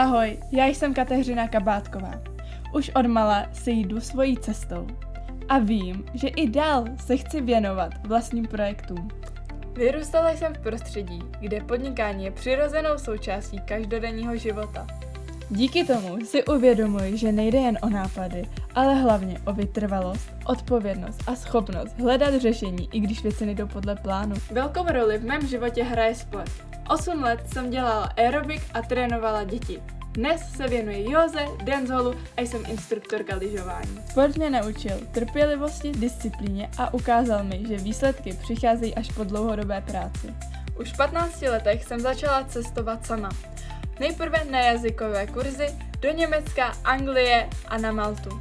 Ahoj, já jsem Kateřina Kabátková. Už odmala si jdu svojí cestou a vím, že i dál se chci věnovat vlastním projektům. Vyrůstala jsem v prostředí, kde podnikání je přirozenou součástí každodenního života. Díky tomu si uvědomuji, že nejde jen o nápady, ale hlavně o vytrvalost, odpovědnost a schopnost hledat řešení, i když věci nejdou podle plánu. Velkou roli v mém životě hraje sport. 8 let jsem dělala aerobik a trénovala děti. Dnes se věnuji józe, dancehallu a jsem instruktorka lyžování. Sport mě naučil trpělivosti, disciplíně a ukázal mi, že výsledky přicházejí až po dlouhodobé práci. Už v 15 letech jsem začala cestovat sama. Nejprve na jazykové kurzy do Německa, Anglie a na Maltu.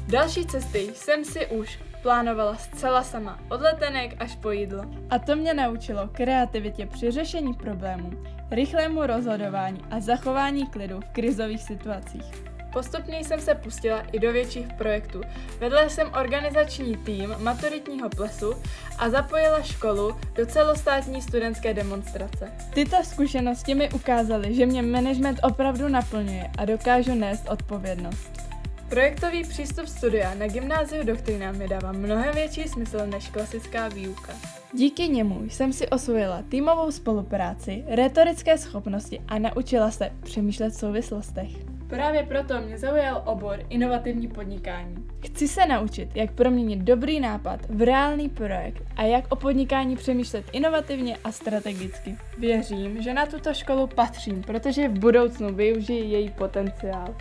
Další cesty jsem si už plánovala zcela sama, od letenek až po jídlo. A to mě naučilo kreativitě při řešení problémů, rychlému rozhodování a zachování klidu v krizových situacích. Postupně jsem se pustila i do větších projektů. Vedla jsem organizační tým maturitního plesu a zapojila školu do celostátní studentské demonstrace. Tyto zkušenosti mi ukázaly, že mě management opravdu naplňuje a dokážu nést odpovědnost. Projektový přístup studia na Gymnáziu Doktrína mi dává mnohem větší smysl než klasická výuka. Díky němu jsem si osvojila týmovou spolupráci, rétorické schopnosti a naučila se přemýšlet v souvislostech. Právě proto mě zaujal obor inovativní podnikání. Chci se naučit, jak proměnit dobrý nápad v reálný projekt a jak o podnikání přemýšlet inovativně a strategicky. Věřím, že na tuto školu patřím, protože v budoucnu využiji její potenciál.